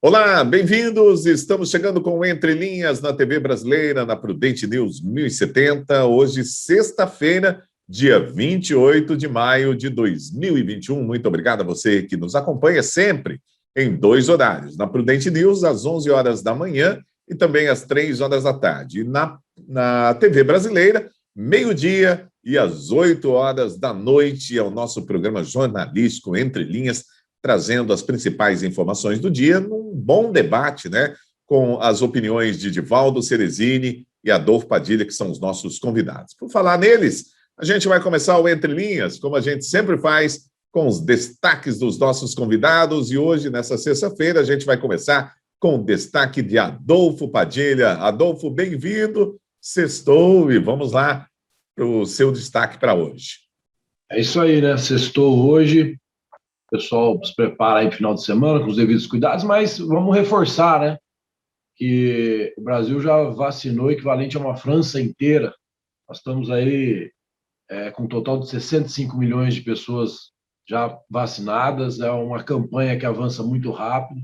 Olá, bem-vindos. Estamos chegando com Entre Linhas na TV Brasileira, na Prudente News 1070. Hoje, sexta-feira, dia 28 de maio de 2021. Muito obrigado a você que nos acompanha sempre em dois horários. Na Prudente News, às 11 horas da manhã e também às 3 horas da tarde. E na TV Brasileira, meio-dia e às 8 horas da noite, é o nosso programa jornalístico Entre Linhas, trazendo as principais informações do dia num bom debate, né, com as opiniões de Divaldo Ceresini e Adolfo Padilha, que são os nossos convidados. Por falar neles, a gente vai começar o Entre Linhas, como a gente sempre faz, com os destaques dos nossos convidados, e hoje, nessa sexta-feira, a gente vai começar com o destaque de Adolfo Padilha. Adolfo, bem-vindo, sextou, e vamos lá para o seu destaque para hoje. É isso aí, né? Sextou hoje. O pessoal se prepara aí no final de semana com os devidos cuidados, mas vamos reforçar, né? Que o Brasil já vacinou equivalente a uma França inteira. Nós estamos aí com um total de 65 milhões de pessoas já vacinadas. É uma campanha que avança muito rápido.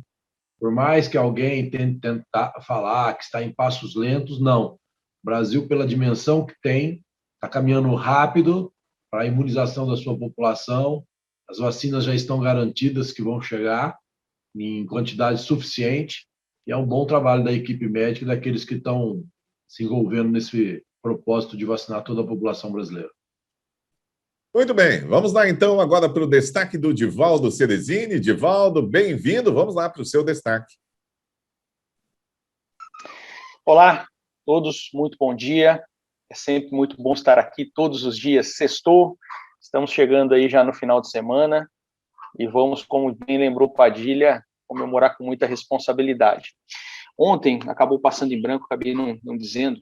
Por mais que alguém tente tentar falar que está em passos lentos, não. O Brasil, pela dimensão que tem, está caminhando rápido para a imunização da sua população. As vacinas já estão garantidas que vão chegar em quantidade suficiente e é um bom trabalho da equipe médica e daqueles que estão se envolvendo nesse propósito de vacinar toda a população brasileira. Muito bem, vamos lá então agora para o destaque do Divaldo Ceresini. Divaldo, bem-vindo, vamos lá para o seu destaque. Olá a todos, muito bom dia. É sempre muito bom estar aqui todos os dias. Sextou. Estamos chegando aí já no final de semana e vamos, como bem lembrou Padilha, comemorar com muita responsabilidade. Ontem, acabou passando em branco, acabei não dizendo,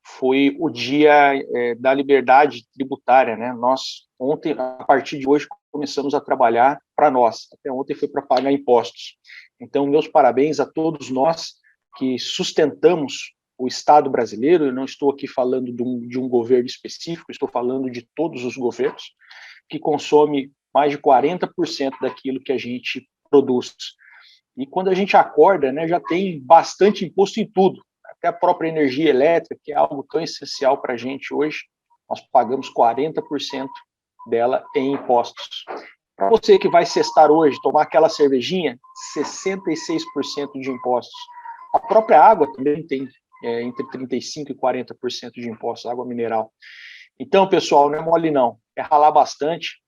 foi o dia da liberdade tributária, né? Nós, ontem, a partir de hoje, começamos a trabalhar para nós. Até ontem foi para pagar impostos. Então, meus parabéns a todos nós que sustentamos o Estado brasileiro. Eu não estou aqui falando de um governo específico, estou falando de todos os governos, que consome mais de 40% daquilo que a gente produz. E quando a gente acorda, né, já tem bastante imposto em tudo, até a própria energia elétrica, que é algo tão essencial para a gente hoje, nós pagamos 40% dela em impostos. Para você que vai sextar hoje, tomar aquela cervejinha, 66% de impostos. A própria água também tem entre 35% e 40% de impostos, água mineral. Então, pessoal, não é mole não, é ralar bastante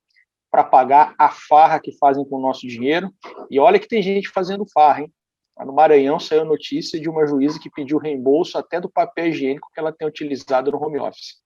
para pagar a farra que fazem com o nosso dinheiro. E olha que tem gente fazendo farra, hein? No Maranhão saiu notícia de uma juíza que pediu reembolso até do papel higiênico que ela tem utilizado no home office.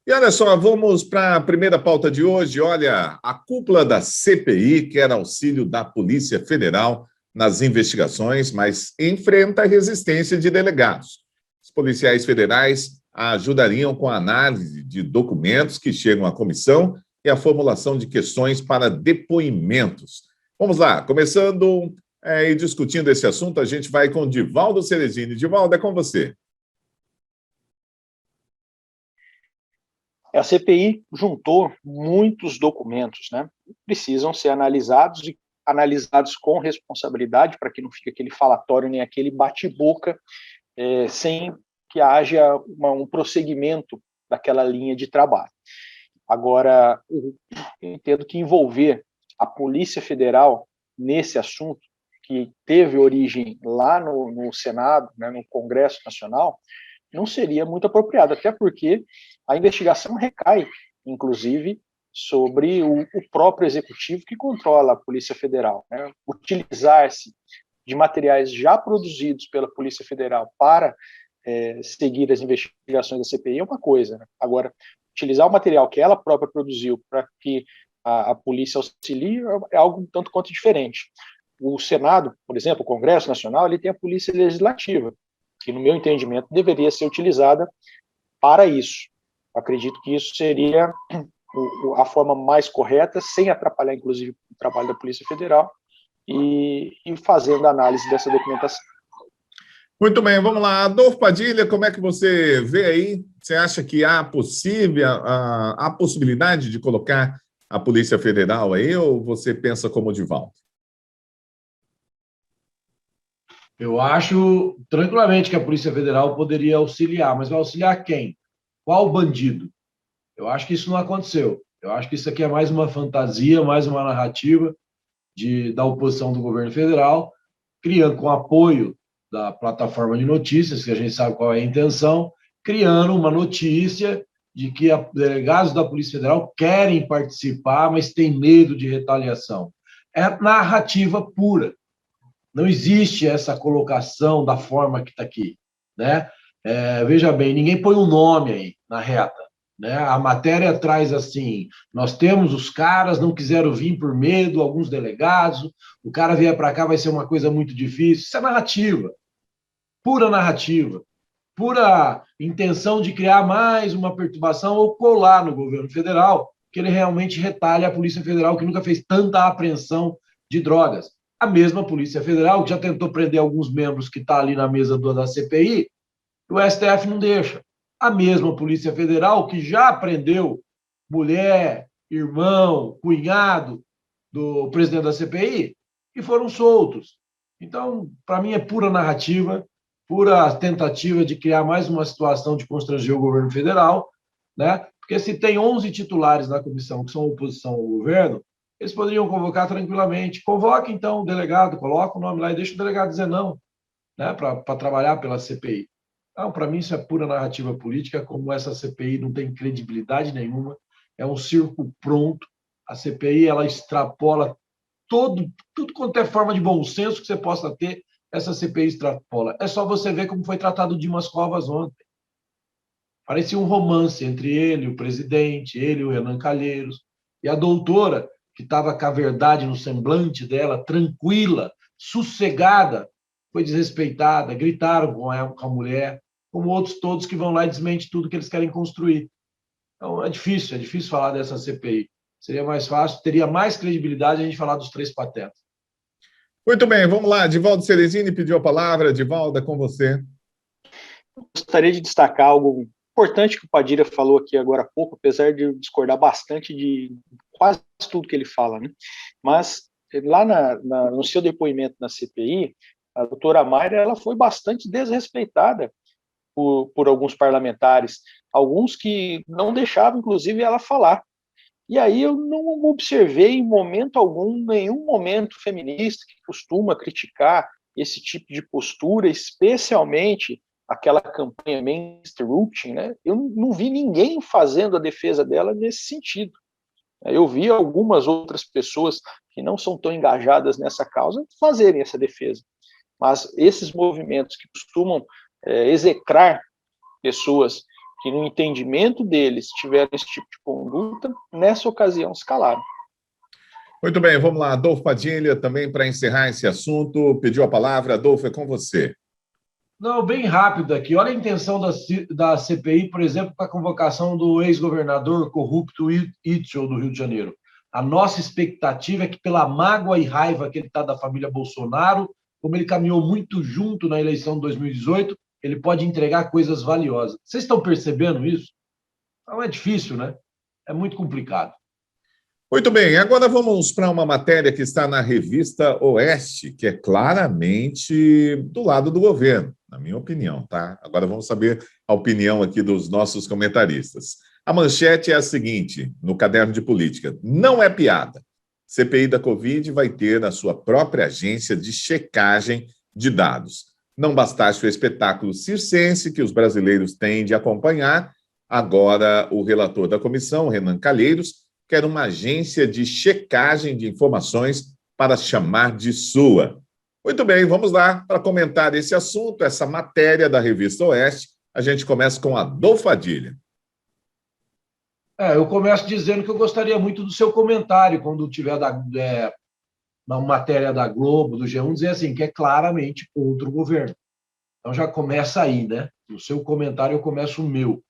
E olha só, vamos para a primeira pauta de hoje. Olha, a cúpula da CPI quer auxílio da Polícia Federal nas investigações, mas enfrenta a resistência de delegados. Os policiais federais ajudariam com a análise de documentos que chegam à comissão e a formulação de questões para depoimentos. Vamos lá, começando e discutindo esse assunto, a gente vai com Divaldo Ceresini. Divaldo, é com você. A CPI juntou muitos documentos, né? Precisam ser analisados e analisados com responsabilidade, para que não fique aquele falatório nem aquele bate-boca, sem que haja um prosseguimento daquela linha de trabalho. Agora, eu entendo que envolver a Polícia Federal nesse assunto, que teve origem lá no Senado, né, no Congresso Nacional, não seria muito apropriado, até porque a investigação recai, inclusive, sobre o próprio executivo que controla a Polícia Federal, né? Utilizar-se de materiais já produzidos pela Polícia Federal para seguir as investigações da CPI é uma coisa, né? Agora, utilizar o material que ela própria produziu para que a polícia auxilie é algo um tanto quanto diferente. O Senado, por exemplo, o Congresso Nacional, ele tem a Polícia Legislativa, que, no meu entendimento, deveria ser utilizada para isso. Acredito que isso seria a forma mais correta, sem atrapalhar, inclusive, o trabalho da Polícia Federal e fazendo a análise dessa documentação. Muito bem, vamos lá. Adolfo Padilha, como é que você vê aí? Você acha que há possibilidade de colocar a Polícia Federal aí, ou você pensa como o Divaldo? Eu acho tranquilamente que a Polícia Federal poderia auxiliar, mas vai auxiliar quem? Qual bandido? Eu acho que isso não aconteceu. Eu acho que isso aqui é mais uma fantasia, mais uma narrativa da oposição do governo federal, criando com apoio da plataforma de notícias, que a gente sabe qual é a intenção, criando uma notícia de que delegados da Polícia Federal querem participar, mas têm medo de retaliação. É narrativa pura. Não existe essa colocação da forma que está aqui, né? Veja bem, ninguém põe um nome aí na reta, né? A matéria traz assim: nós temos os caras, não quiseram vir por medo, alguns delegados, o cara vier para cá vai ser uma coisa muito difícil. Isso é narrativa, pura intenção de criar mais uma perturbação ou colar no governo federal, que ele realmente retalha a Polícia Federal, que nunca fez tanta apreensão de drogas. A mesma Polícia Federal, que já tentou prender alguns membros que está ali na mesa da CPI, o STF não deixa. A mesma Polícia Federal, que já prendeu mulher, irmão, cunhado do presidente da CPI, e foram soltos. Então, para mim, é pura narrativa, pura tentativa de criar mais uma situação de constranger o governo federal, né? Porque se tem 11 titulares na comissão que são oposição ao governo, eles poderiam convocar tranquilamente. Convoque, então, o delegado, coloca o nome lá e deixa o delegado dizer não, né, para trabalhar pela CPI. Então, para mim, isso é pura narrativa política, como essa CPI não tem credibilidade nenhuma, é um circo pronto. A CPI, ela extrapola tudo quanto é forma de bom senso que você possa ter, essa CPI extrapola. É só você ver como foi tratado o Dimas Covas ontem. Parecia um romance entre ele, o presidente, ele, o Renan Calheiros, e a doutora, que estava com a verdade no semblante dela, tranquila, sossegada, foi desrespeitada, gritaram com a mulher, como outros todos que vão lá e desmentem tudo que eles querem construir. Então, é difícil falar dessa CPI. Seria mais fácil, teria mais credibilidade a gente falar dos três patetas. Muito bem, vamos lá. Divaldo Cerezini pediu a palavra. Divaldo, é com você. Gostaria de destacar algo importante que o Padilha falou aqui agora há pouco, apesar de eu discordar bastante de quase tudo que ele fala, né? Mas lá no seu depoimento na CPI, a doutora Mayra, ela foi bastante desrespeitada por alguns parlamentares, alguns que não deixavam, inclusive, ela falar. E aí eu não observei em momento algum, nenhum momento feminista que costuma criticar esse tipo de postura, especialmente aquela campanha Mainstreaming, né? Eu não vi ninguém fazendo a defesa dela nesse sentido. Eu vi algumas outras pessoas que não são tão engajadas nessa causa fazerem essa defesa. Mas esses movimentos que costumam execrar pessoas que no entendimento deles tiveram esse tipo de conduta, nessa ocasião se calaram. Muito bem, vamos lá. Adolfo Padilha, também para encerrar esse assunto, pediu a palavra. Adolfo, é com você. Não, bem rápido aqui. Olha a intenção da CPI, por exemplo, com a convocação do ex-governador corrupto Itzel do Rio de Janeiro. A nossa expectativa é que, pela mágoa e raiva que ele está da família Bolsonaro, como ele caminhou muito junto na eleição de 2018, ele pode entregar coisas valiosas. Vocês estão percebendo isso? Então é difícil, né? É muito complicado. Muito bem, agora vamos para uma matéria que está na revista Oeste, que é claramente do lado do governo, na minha opinião, tá? Agora vamos saber a opinião aqui dos nossos comentaristas. A manchete é a seguinte, no caderno de política: não é piada. CPI da Covid vai ter a sua própria agência de checagem de dados. Não bastasse o espetáculo circense que os brasileiros têm de acompanhar, agora o relator da comissão, Renan Calheiros, quer uma agência de checagem de informações para chamar de sua. Muito bem, vamos lá para comentar esse assunto, essa matéria da revista Oeste. A gente começa com Adolfo Padilha. Eu começo dizendo que eu gostaria muito do seu comentário quando tiver na matéria da Globo, do G1, dizer assim, que é claramente contra o governo. Então já começa aí, né? No seu comentário eu começo o meu.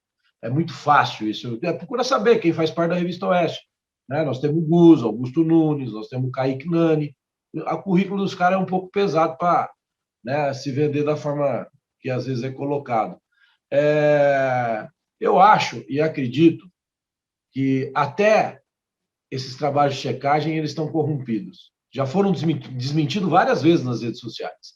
É muito fácil isso. Procura saber quem faz parte da revista Oeste. Né? Nós temos o Gus, Augusto Nunes, nós temos o Kaique Nani. O currículo dos caras é um pouco pesado para, né, se vender da forma que às vezes é colocado. Eu acho e acredito que até esses trabalhos de checagem eles estão corrompidos. Já foram desmentidos várias vezes nas redes sociais.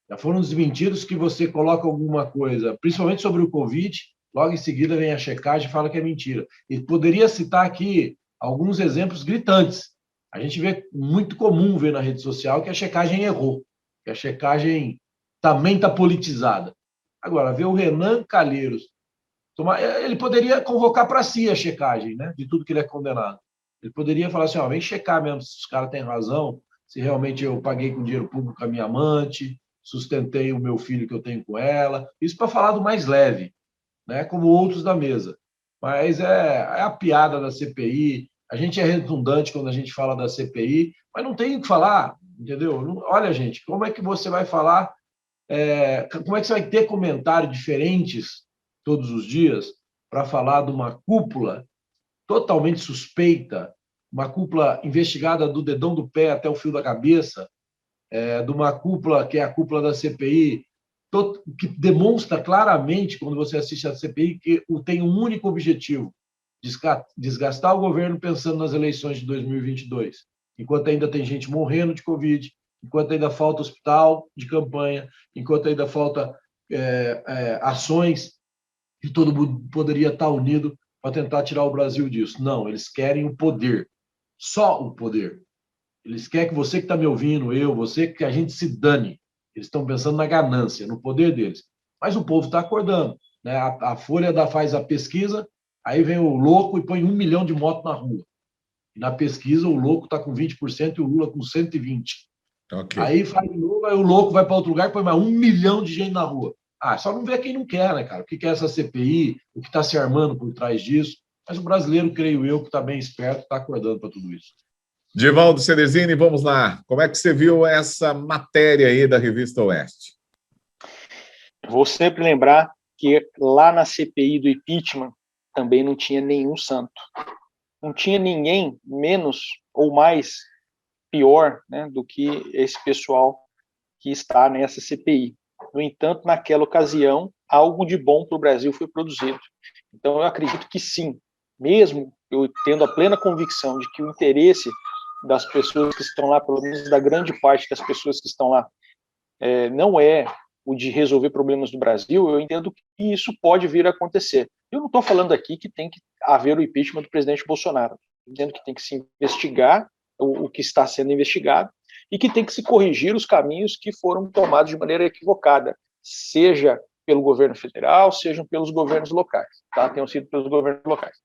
Já foram desmentidos que você coloca alguma coisa, principalmente sobre o Covid, logo em seguida vem a checagem e fala que é mentira. E poderia citar aqui alguns exemplos gritantes. A gente vê muito comum ver na rede social que a checagem errou, que a checagem também está politizada. Agora, ver o Renan Calheiros ele poderia convocar para si a checagem, né, de tudo que ele é condenado. Ele poderia falar assim, vem checar mesmo se os caras têm razão, se realmente eu paguei com dinheiro público a minha amante, sustentei o meu filho que eu tenho com ela. Isso para falar do mais leve, né, como outros da mesa. Mas é a piada da CPI. A gente é redundante quando a gente fala da CPI, mas não tem o que falar, entendeu? Olha, gente, como é que você vai falar, como é que você vai ter comentários diferentes todos os dias para falar de uma cúpula totalmente suspeita, uma cúpula investigada do dedão do pé até o fio da cabeça, de uma cúpula que é a cúpula da CPI, que demonstra claramente, quando você assiste a CPI, que tem um único objetivo: desgastar o governo pensando nas eleições de 2022, enquanto ainda tem gente morrendo de Covid, enquanto ainda falta hospital de campanha, enquanto ainda falta ações que todo mundo poderia estar unido para tentar tirar o Brasil disso. Não, eles querem o poder, só o poder. Eles querem que você que está me ouvindo, você, que a gente se dane. Eles estão pensando na ganância, no poder deles. Mas o povo está acordando, né? A Folha faz a pesquisa, aí vem o louco e põe 1 milhão de motos na rua. E na pesquisa o louco está com 20% e o Lula com 120%. Okay. Aí faz de novo, aí o louco vai para outro lugar e põe mais 1 milhão de gente na rua. Só não vê quem não quer, né, cara? O que é essa CPI, o que está se armando por trás disso. Mas o brasileiro, creio eu, que está bem esperto, está acordando para tudo isso. Divaldo Ceresini, vamos lá. Como é que você viu essa matéria aí da Revista Oeste? Vou sempre lembrar que lá na CPI do impeachment também não tinha nenhum santo. Não tinha ninguém menos ou mais pior, né, do que esse pessoal que está nessa CPI. No entanto, naquela ocasião, algo de bom para o Brasil foi produzido. Então, eu acredito que sim, mesmo eu tendo a plena convicção de que o interesse das pessoas que estão lá, pelo menos da grande parte das pessoas que estão lá, não é o de resolver problemas do Brasil, eu entendo que isso pode vir a acontecer. Eu não estou falando aqui que tem que haver o impeachment do presidente Bolsonaro. Eu entendo que tem que se investigar o que está sendo investigado e que tem que se corrigir os caminhos que foram tomados de maneira equivocada, seja pelo governo federal, sejam pelos governos locais, tá? Tenham sido pelos governos locais.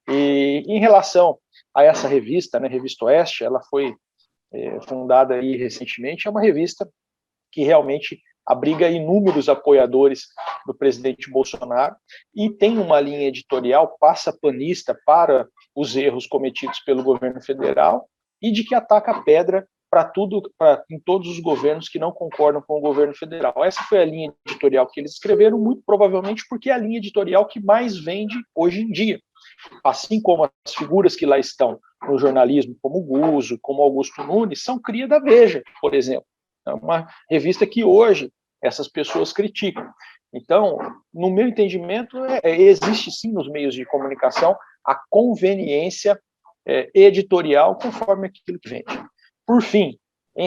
E em relação a essa revista, né, Revista Oeste, ela foi fundada aí recentemente, é uma revista que realmente abriga inúmeros apoiadores do presidente Bolsonaro e tem uma linha editorial passapanista para os erros cometidos pelo governo federal e de que ataca a pedra em todos os governos que não concordam com o governo federal. Essa foi a linha editorial que eles escreveram, muito provavelmente porque é a linha editorial que mais vende hoje em dia. Assim como as figuras que lá estão no jornalismo, como o Guzzo, como Augusto Nunes, são cria da Veja, por exemplo. É uma revista que hoje essas pessoas criticam. Então, no meu entendimento, existe sim nos meios de comunicação a conveniência editorial conforme aquilo que vende. Por fim, em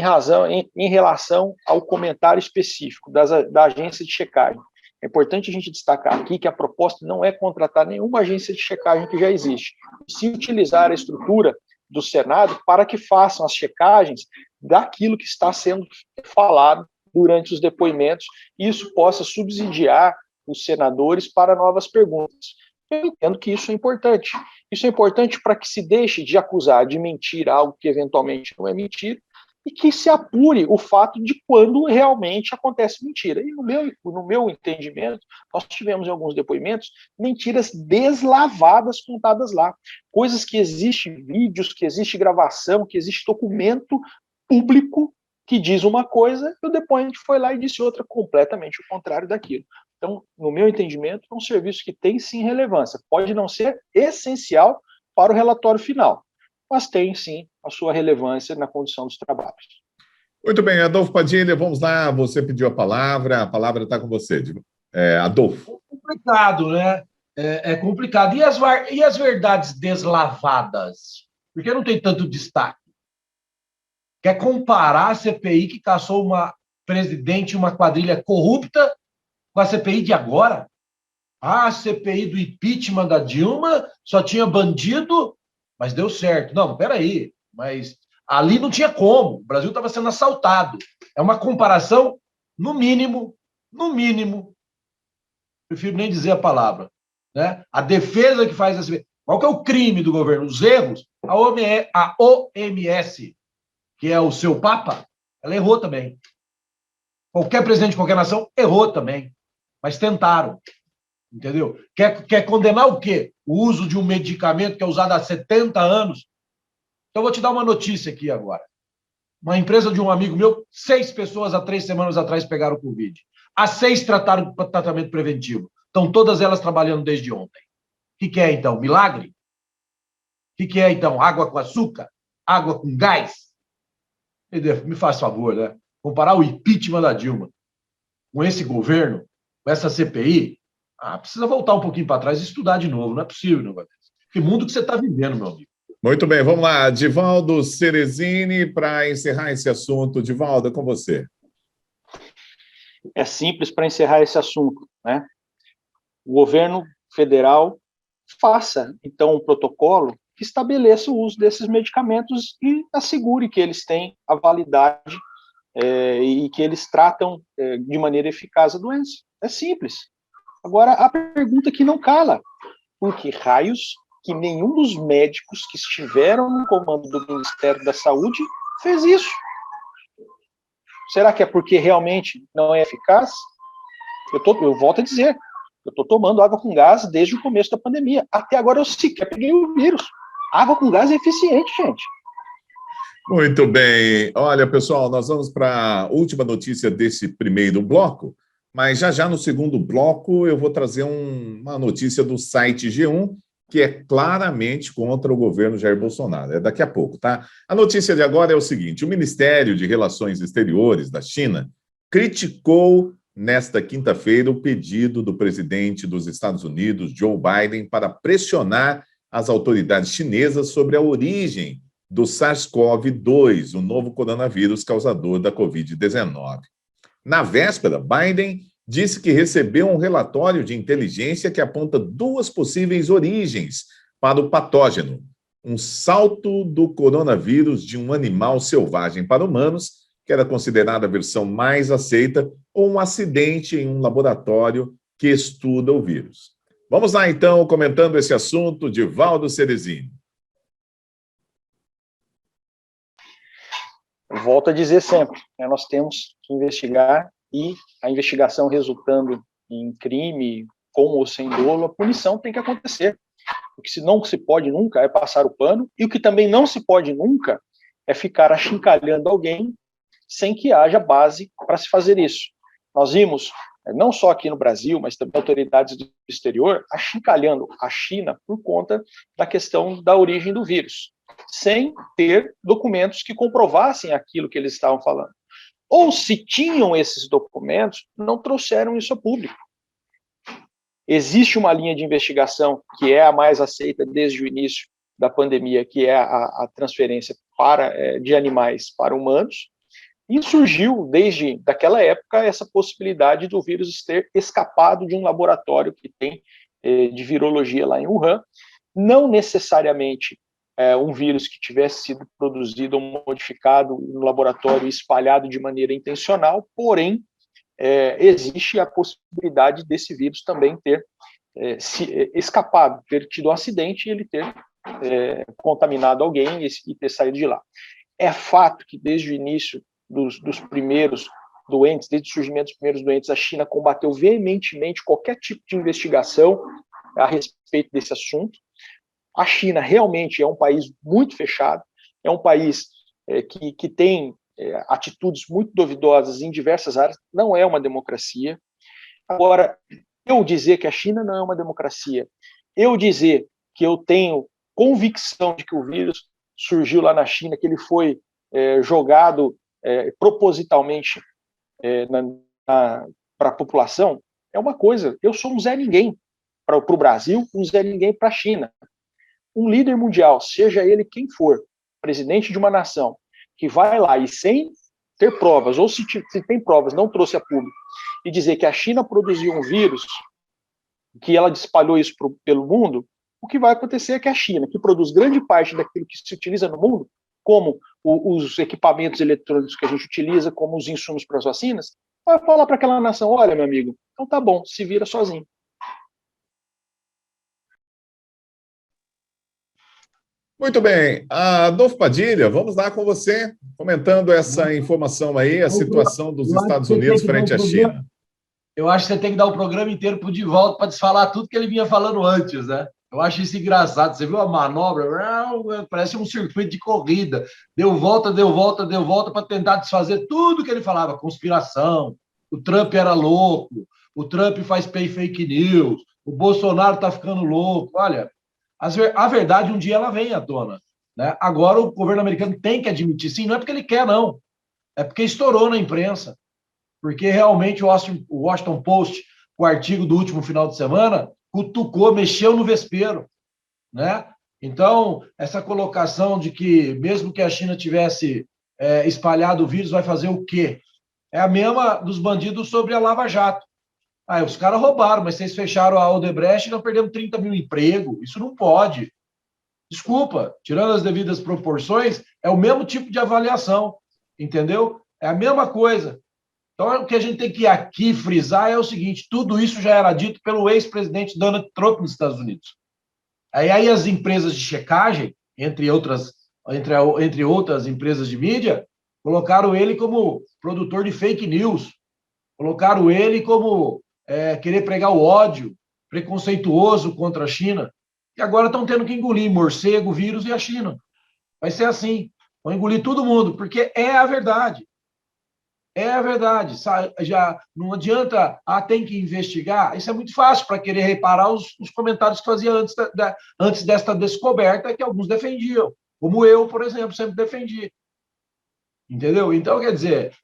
relação ao comentário específico da agência de checagem, é importante a gente destacar aqui que a proposta não é contratar nenhuma agência de checagem que já existe, se utilizar a estrutura do Senado para que façam as checagens daquilo que está sendo falado durante os depoimentos, e isso possa subsidiar os senadores para novas perguntas. Eu entendo que isso é importante. Isso é importante para que se deixe de acusar de mentir algo que eventualmente não é mentira e que se apure o fato de quando realmente acontece mentira. E no meu entendimento, nós tivemos em alguns depoimentos mentiras deslavadas contadas lá. Coisas que existe vídeos, que existe gravação, que existe documento público que diz uma coisa e o depoente foi lá e disse outra completamente o contrário daquilo. Então, no meu entendimento, é um serviço que tem sim relevância. Pode não ser essencial para o relatório final, mas tem sim a sua relevância na condução dos trabalhos. Muito bem, Adolfo Padilha, vamos lá. Você pediu a palavra está com você, Adolfo. É complicado, né? É complicado. E as verdades deslavadas? Por que não tem tanto destaque? Quer comparar a CPI que caçou uma presidente e uma quadrilha corrupta com a CPI de agora. A CPI do impeachment da Dilma só tinha bandido, mas deu certo. Não, peraí, mas ali não tinha como. O Brasil estava sendo assaltado. É uma comparação, no mínimo, prefiro nem dizer a palavra, né? A defesa que faz a CPI. Qual que é o crime do governo? Os erros. A OMS, que é o seu papa, ela errou também. Qualquer presidente de qualquer nação errou também. Mas tentaram. Entendeu? Quer condenar o quê? O uso de um medicamento que é usado há 70 anos. Então, eu vou te dar uma notícia aqui agora. Uma empresa de um amigo meu, 6 pessoas há 3 semanas atrás pegaram Covid. As 6 trataram com tratamento preventivo. Estão todas elas trabalhando desde ontem. O que é, então? Milagre? O que é, então? Água com açúcar? Água com gás? Me faz favor, né? Comparar o impeachment da Dilma com esse governo, com essa CPI, precisa voltar um pouquinho para trás e estudar de novo. Não é possível, não vai. Que mundo que você está vivendo, meu amigo. Muito bem, vamos lá. Divaldo Ceresini, para encerrar esse assunto. Divaldo, é com você. É simples para encerrar esse assunto, né? O governo federal faça, então, um protocolo que estabeleça o uso desses medicamentos e assegure que eles têm a validade e que eles tratam de maneira eficaz a doença. É simples. Agora, a pergunta que não cala, por que raios que nenhum dos médicos que estiveram no comando do Ministério da Saúde fez isso? Será que é porque realmente não é eficaz? Eu volto a dizer, eu estou tomando água com gás desde o começo da pandemia. Até agora eu sequer peguei o vírus. Água com gás é eficiente, gente. Muito bem. Olha, pessoal, nós vamos para a última notícia desse primeiro bloco, mas já no segundo bloco eu vou trazer uma notícia do site G1, que é claramente contra o governo Jair Bolsonaro. É daqui a pouco, tá? A notícia de agora é o seguinte: o Ministério de Relações Exteriores da China criticou nesta quinta-feira o pedido do presidente dos Estados Unidos, Joe Biden, para pressionar as autoridades chinesas sobre a origem do SARS-CoV-2, o novo coronavírus causador da Covid-19. Na véspera, Biden disse que recebeu um relatório de inteligência que aponta 2 possíveis origens para o patógeno: um salto do coronavírus de um animal selvagem para humanos, que era considerada a versão mais aceita, ou um acidente em um laboratório que estuda o vírus. Vamos lá, então, comentando esse assunto, Divaldo Ceresini. Volto a dizer sempre, nós temos que investigar, e a investigação resultando em crime, com ou sem dolo, a punição tem que acontecer. O que não se pode nunca é passar o pano, e o que também não se pode nunca é ficar achincalhando alguém sem que haja base para se fazer isso. Nós vimos, não só aqui no Brasil, mas também autoridades do exterior, achincalhando a China por conta da questão da origem do vírus, sem ter documentos que comprovassem aquilo que eles estavam falando. Ou, se tinham esses documentos, não trouxeram isso a público. Existe uma linha de investigação que é a mais aceita desde o início da pandemia, que é a transferência de animais para humanos, e surgiu, desde daquela época, essa possibilidade do vírus ter escapado de um laboratório que tem de virologia lá em Wuhan, não necessariamente um vírus que tivesse sido produzido ou modificado no laboratório e espalhado de maneira intencional, porém, existe a possibilidade desse vírus também ter escapado, ter tido um acidente e ele ter contaminado alguém e ter saído de lá. É fato que desde o início dos primeiros doentes, desde o surgimento dos primeiros doentes, a China combateu veementemente qualquer tipo de investigação a respeito desse assunto. A China realmente é um país muito fechado, é um país que tem atitudes muito duvidosas em diversas áreas, não é uma democracia. Agora, eu dizer que a China não é uma democracia, eu dizer que eu tenho convicção de que o vírus surgiu lá na China, que ele foi jogado propositalmente para a população, é uma coisa. Eu sou um Zé Ninguém para o Brasil, um Zé Ninguém para a China. Um líder mundial, seja ele quem for, presidente de uma nação, que vai lá e sem ter provas, ou se tem provas, não trouxe a público, e dizer que a China produziu um vírus, que ela espalhou isso pelo mundo, o que vai acontecer é que a China, que produz grande parte daquilo que se utiliza no mundo, como os equipamentos eletrônicos que a gente utiliza, como os insumos para as vacinas, vai falar para aquela nação, olha, meu amigo, então tá bom, se vira sozinho. Muito bem. Adolfo Padilha, vamos lá com você, comentando essa informação aí, a situação dos Estados Unidos frente à China. Eu acho que você tem que dar o programa inteiro para o Divaldo para desfalar tudo que ele vinha falando antes, né? Eu acho isso engraçado. Você viu a manobra? Parece um circuito de corrida. Deu volta para tentar desfazer tudo que ele falava. Conspiração, o Trump era louco, o Trump faz fake news, o Bolsonaro está ficando louco. Olha, a verdade um dia ela vem à tona, né? Agora o governo americano tem que admitir, sim, não é porque ele quer, não. É porque estourou na imprensa. Porque realmente o Washington Post, o artigo do último final de semana, cutucou, mexeu no vespeiro, né? Então, essa colocação de que, mesmo que a China tivesse espalhado o vírus, vai fazer o quê? É a mesma dos bandidos sobre a Lava Jato. Os caras roubaram, mas vocês fecharam a Odebrecht e nós perdemos 30 mil empregos. Isso não pode. Desculpa, tirando as devidas proporções, é o mesmo tipo de avaliação, entendeu? É a mesma coisa. Então, o que a gente tem que aqui frisar é o seguinte, tudo isso já era dito pelo ex-presidente Donald Trump nos Estados Unidos. Aí as empresas de checagem, entre outras empresas de mídia, colocaram ele como produtor de fake news, colocaram ele como querer pregar o ódio preconceituoso contra a China, e agora estão tendo que engolir morcego, vírus e a China. Vai ser assim, vão engolir todo mundo, porque é a verdade. É a verdade. Já não adianta, tem que investigar. Isso é muito fácil para querer reparar os comentários que fazia antes desta descoberta, que alguns defendiam. Como eu, por exemplo, sempre defendi. Entendeu? Então, quer dizer,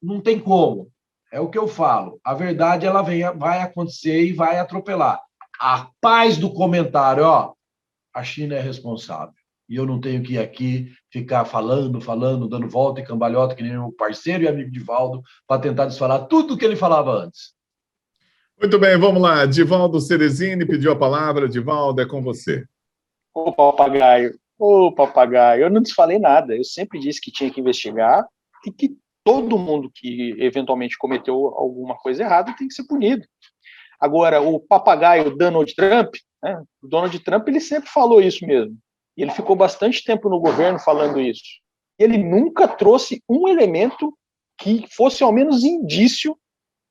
não tem como. É o que eu falo. A verdade ela vai acontecer e vai atropelar. A paz do comentário, a China é responsável. E eu não tenho que ir aqui ficar falando, dando volta e cambalhota, que nem meu parceiro e amigo Divaldo, para tentar desfalar tudo o que ele falava antes. Muito bem, vamos lá. Divaldo Cerezini pediu a palavra. Divaldo, é com você. Ô, papagaio, eu não desfalei nada. Eu sempre disse que tinha que investigar e que todo mundo que eventualmente cometeu alguma coisa errada tem que ser punido. Agora, o papagaio Donald Trump, né, o Donald Trump, ele sempre falou isso mesmo. E ele ficou bastante tempo no governo falando isso. Ele nunca trouxe um elemento que fosse ao menos indício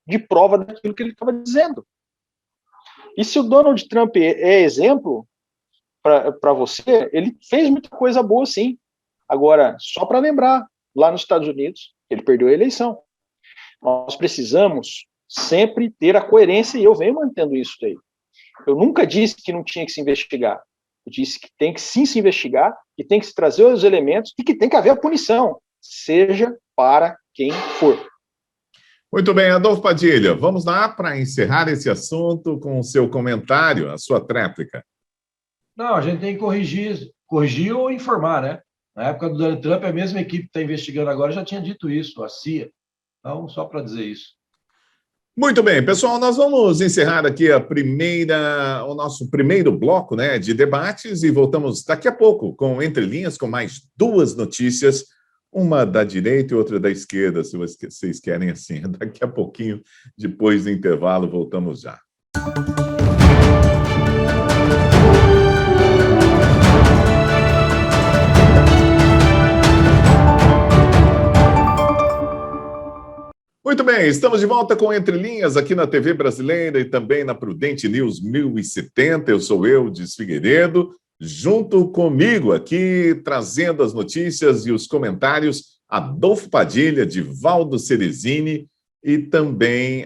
de prova daquilo que ele estava dizendo. E se o Donald Trump é exemplo para você, ele fez muita coisa boa, sim. Agora, só para lembrar, lá nos Estados Unidos, ele perdeu a eleição. Nós precisamos sempre ter a coerência, e eu venho mantendo isso daí. Eu nunca disse que não tinha que se investigar. Eu disse que tem que sim se investigar, que tem que se trazer os elementos e que tem que haver a punição, seja para quem for. Muito bem, Adolfo Padilha, vamos lá para encerrar esse assunto com o seu comentário, a sua tréplica. Não, a gente tem que corrigir ou informar, né? Na época do Donald Trump, a mesma equipe que está investigando agora já tinha dito isso, a CIA. Então, só para dizer isso. Muito bem, pessoal, nós vamos encerrar aqui o nosso primeiro bloco, né, de debates e voltamos daqui a pouco com Entre Linhas, com mais duas notícias, uma da direita e outra da esquerda, se vocês querem assim. Daqui a pouquinho, depois do intervalo, voltamos já. Muito bem, estamos de volta com Entre Linhas aqui na TV Brasileira e também na Prudente News 1070. Eu sou Eudes Figueiredo, junto comigo aqui, trazendo as notícias e os comentários, Adolfo Padilha, Divaldo Cerezini e também,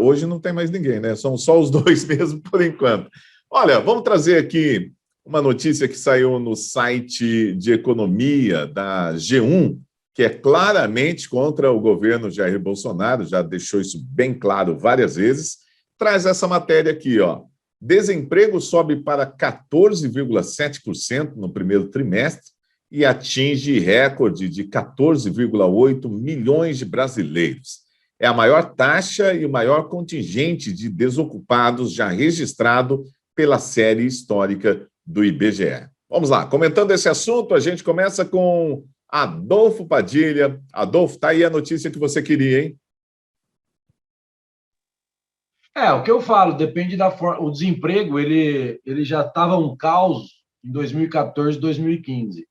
hoje não tem mais ninguém, né? São só os dois mesmo por enquanto. Olha, vamos trazer aqui uma notícia que saiu no site de economia da G1, que é claramente contra o governo Jair Bolsonaro, já deixou isso bem claro várias vezes, traz essa matéria aqui, ó. Desemprego sobe para 14,7% no primeiro trimestre e atinge recorde de 14,8 milhões de brasileiros. É a maior taxa e o maior contingente de desocupados já registrado pela série histórica do IBGE. Vamos lá, comentando esse assunto, a gente começa com Adolfo Padilha. Adolfo, tá aí a notícia que você queria, hein? O que eu falo, depende da forma. O desemprego, ele já estava um caos em 2014, 2015.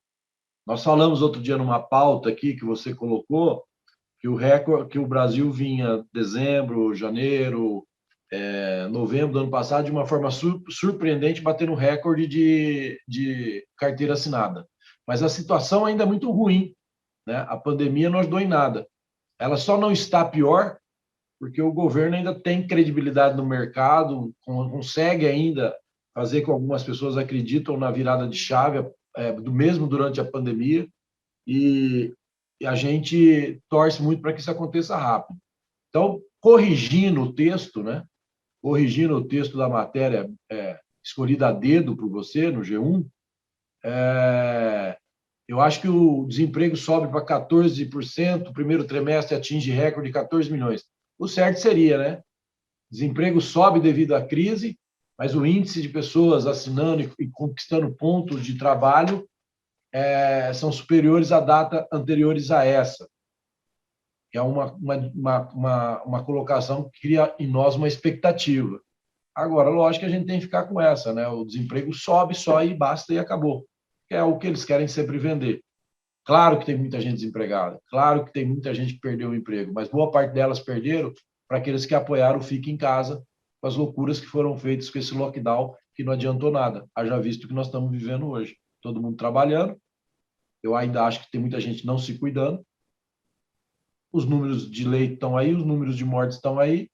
Nós falamos outro dia numa pauta aqui que você colocou que o recorde, que o Brasil vinha dezembro, janeiro, novembro do ano passado, de uma forma surpreendente, batendo recorde de carteira assinada. Mas a situação ainda é muito ruim, né? A pandemia não ajudou em nada. Ela só não está pior porque o governo ainda tem credibilidade no mercado, consegue ainda fazer com que algumas pessoas acreditam na virada de chave, do mesmo durante a pandemia, e a gente torce muito para que isso aconteça rápido. Então, corrigindo o texto, né? Corrigindo o texto da matéria escolhida a dedo por você, no G1, eu acho que o desemprego sobe para 14%, o primeiro trimestre atinge recorde de 14 milhões. O certo seria, né? Desemprego sobe devido à crise, mas o índice de pessoas assinando e conquistando pontos de trabalho são superiores à data anteriores a essa. É uma colocação que cria em nós uma expectativa. Agora, lógico que a gente tem que ficar com essa, né? O desemprego sobe só e basta e acabou. É o que eles querem sempre vender. Claro que tem muita gente desempregada, claro que tem muita gente que perdeu o emprego, mas boa parte delas perderam para aqueles que apoiaram o Fique em Casa, com as loucuras que foram feitas com esse lockdown, que não adiantou nada, haja visto que nós estamos vivendo hoje. Todo mundo trabalhando, eu ainda acho que tem muita gente não se cuidando, os números de leito estão aí, os números de mortes estão aí,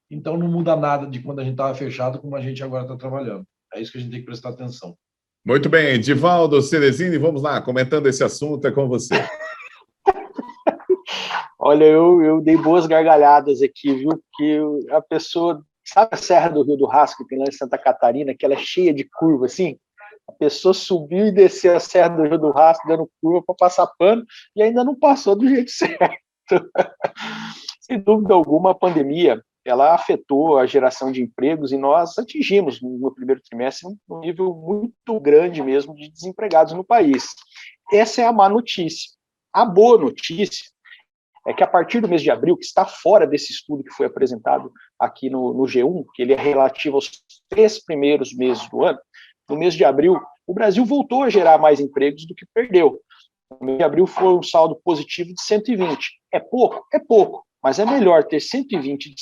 então não muda nada de quando a gente estava fechado como a gente agora está trabalhando. É isso que a gente tem que prestar atenção. Muito bem, Divaldo Ceresini, vamos lá, comentando esse assunto, é com você. Olha, eu dei boas gargalhadas aqui, viu? Que a pessoa, sabe a Serra do Rio do Rastro, que tem lá em Santa Catarina, que ela é cheia de curva, assim? A pessoa subiu e desceu a Serra do Rio do Rastro, dando curva para passar pano, e ainda não passou do jeito certo. Sem dúvida alguma, a pandemia, ela afetou a geração de empregos e nós atingimos, no primeiro trimestre, um nível muito grande mesmo de desempregados no país. Essa é a má notícia. A boa notícia é que a partir do mês de abril, que está fora desse estudo que foi apresentado aqui no G1, que ele é relativo aos 3 primeiros meses do ano, no mês de abril, o Brasil voltou a gerar mais empregos do que perdeu. No mês de abril foi um saldo positivo de 120. É pouco? É pouco. Mas é melhor ter 120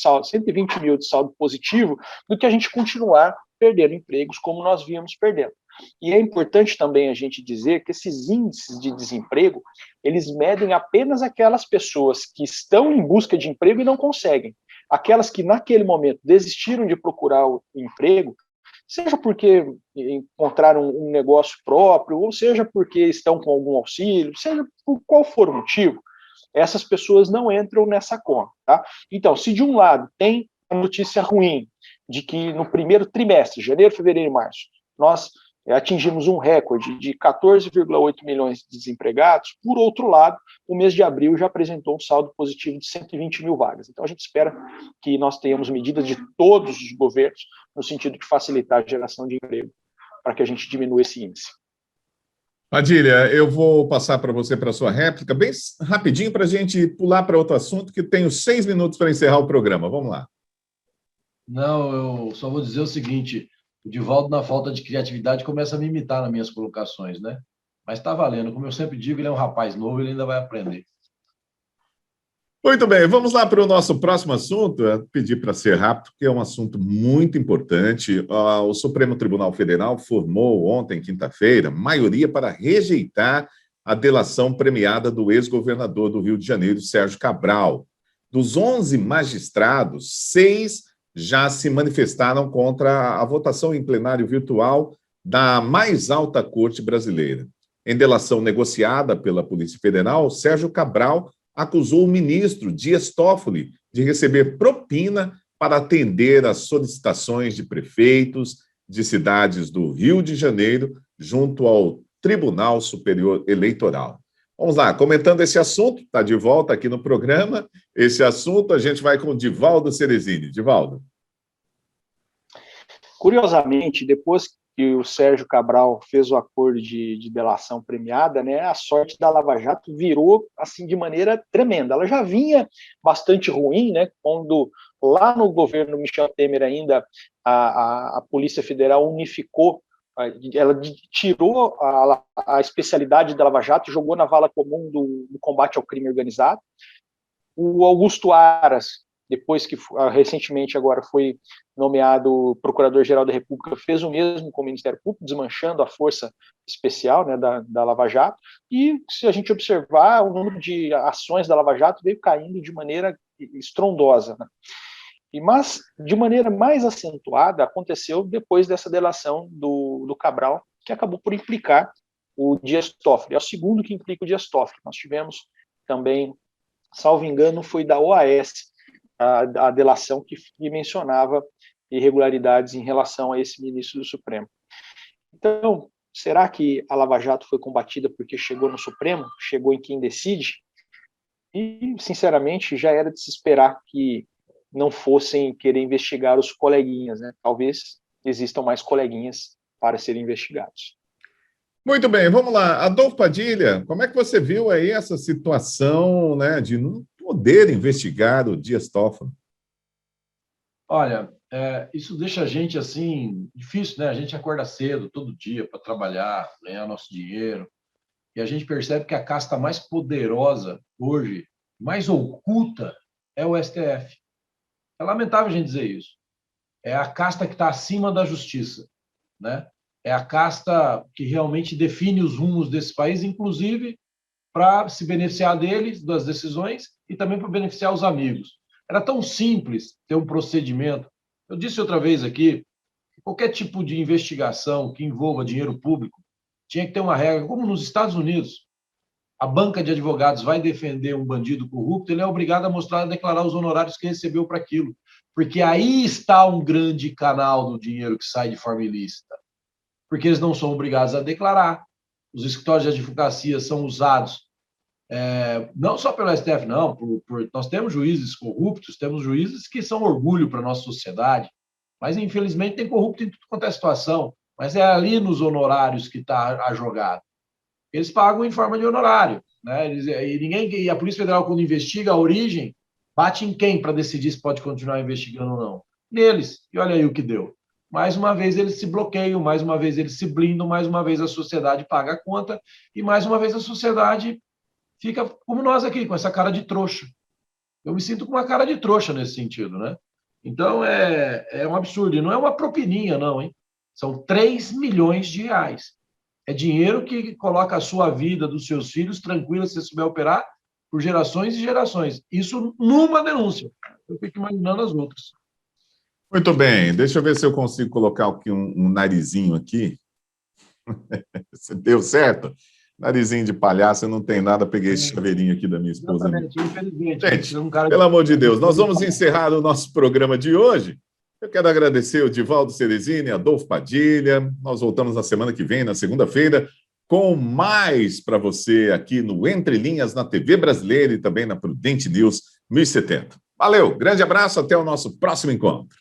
mil de saldo positivo do que a gente continuar perdendo empregos como nós víamos perdendo. E é importante também a gente dizer que esses índices de desemprego, eles medem apenas aquelas pessoas que estão em busca de emprego e não conseguem. Aquelas que naquele momento desistiram de procurar o emprego, seja porque encontraram um negócio próprio, ou seja porque estão com algum auxílio, seja por qual for o motivo, essas pessoas não entram nessa conta, tá? Então, se de um lado tem a notícia ruim de que no primeiro trimestre, janeiro, fevereiro e março, nós atingimos um recorde de 14,8 milhões de desempregados, por outro lado, o mês de abril já apresentou um saldo positivo de 120 mil vagas. Então, a gente espera que nós tenhamos medidas de todos os governos no sentido de facilitar a geração de emprego, para que a gente diminua esse índice. Padilha, eu vou passar para você para a sua réplica, bem rapidinho, para a gente pular para outro assunto, que tenho 6 minutos para encerrar o programa. Vamos lá. Não, eu só vou dizer o seguinte, o Divaldo, na falta de criatividade, começa a me imitar nas minhas colocações, né? Mas está valendo. Como eu sempre digo, ele é um rapaz novo, ele ainda vai aprender. Muito bem, vamos lá para o nosso próximo assunto. Eu pedi para ser rápido, porque é um assunto muito importante. O Supremo Tribunal Federal formou ontem, quinta-feira, maioria para rejeitar a delação premiada do ex-governador do Rio de Janeiro, Sérgio Cabral. Dos 11 magistrados, 6 já se manifestaram contra a votação em plenário virtual da mais alta corte brasileira. Em delação negociada pela Polícia Federal, Sérgio Cabral acusou o ministro Dias Toffoli de receber propina para atender às solicitações de prefeitos de cidades do Rio de Janeiro junto ao Tribunal Superior Eleitoral. Vamos lá, comentando esse assunto, está de volta aqui no programa. Esse assunto a gente vai com o Divaldo Ceresini. Divaldo. Curiosamente, depois que o Sérgio Cabral fez o acordo de delação premiada, né, a sorte da Lava Jato virou assim de maneira tremenda. Ela já vinha bastante ruim, né, quando lá no governo Michel Temer ainda a Polícia Federal unificou, ela tirou a especialidade da Lava Jato e jogou na vala comum do combate ao crime organizado. O Augusto Aras, depois que recentemente agora foi nomeado Procurador-Geral da República, fez o mesmo com o Ministério Público, desmanchando a força especial, né, da Lava Jato, e se a gente observar, o número de ações da Lava Jato veio caindo de maneira estrondosa, né? Mas, de maneira mais acentuada, aconteceu depois dessa delação do Cabral, que acabou por implicar o Dias Toffoli. É o segundo que implica o Dias Toffoli. Nós tivemos também, salvo engano, foi da OAS, a delação que mencionava irregularidades em relação a esse ministro do Supremo. Então, será que a Lava Jato foi combatida porque chegou no Supremo, chegou em quem decide? E, sinceramente, já era de se esperar que não fossem querer investigar os coleguinhas, né? Talvez existam mais coleguinhas para serem investigados. Muito bem, vamos lá. Adolfo Padilha, como é que você viu aí essa situação, né, de não poder investigar o Dias Toffoli? Olha, isso deixa a gente assim, difícil, né? A gente acorda cedo, todo dia, para trabalhar, ganhar nosso dinheiro, e a gente percebe que a casta mais poderosa hoje, mais oculta, é o STF. É lamentável a gente dizer isso. É a casta que está acima da justiça, né? É a casta que realmente define os rumos desse país, inclusive para se beneficiar deles, das decisões, e também para beneficiar os amigos. Era tão simples ter um procedimento. Eu disse outra vez aqui, que qualquer tipo de investigação que envolva dinheiro público tinha que ter uma regra, como nos Estados Unidos. A banca de advogados vai defender um bandido corrupto, ele é obrigado a mostrar, a declarar os honorários que recebeu para aquilo. Porque aí está um grande canal do dinheiro que sai de forma ilícita. Porque eles não são obrigados a declarar. Os escritórios de advocacia são usados não só pelo STF, não. Nós temos juízes corruptos, temos juízes que são orgulho para a nossa sociedade, mas, infelizmente, tem corrupto em tudo quanto é situação. Mas é ali nos honorários que está a jogada. Eles pagam em forma de honorário, né? E a Polícia Federal, quando investiga a origem, bate em quem para decidir se pode continuar investigando ou não? Neles. E olha aí o que deu. Mais uma vez eles se bloqueiam, mais uma vez eles se blindam, mais uma vez a sociedade paga a conta e mais uma vez a sociedade fica como nós aqui, com essa cara de trouxa. Eu me sinto com uma cara de trouxa nesse sentido, né? Então é um absurdo. E não é uma propininha, não, hein? São 3 milhões de reais. É dinheiro que coloca a sua vida, dos seus filhos, tranquila, se você souber operar, por gerações e gerações. Isso numa denúncia. Eu fico imaginando as outras. Muito bem, deixa eu ver se eu consigo colocar aqui um narizinho aqui. Deu certo? Narizinho de palhaço, eu não tenho nada, peguei esse chaveirinho aqui da minha esposa. Infelizmente. Gente, pelo amor de Deus, nós vamos encerrar o nosso programa de hoje. Eu quero agradecer o Divaldo Ceresini, Adolfo Padilha. Nós voltamos na semana que vem, na segunda-feira, com mais para você aqui no Entre Linhas, na TV Brasileira e também na Prudente News 1070. Valeu, grande abraço, até o nosso próximo encontro.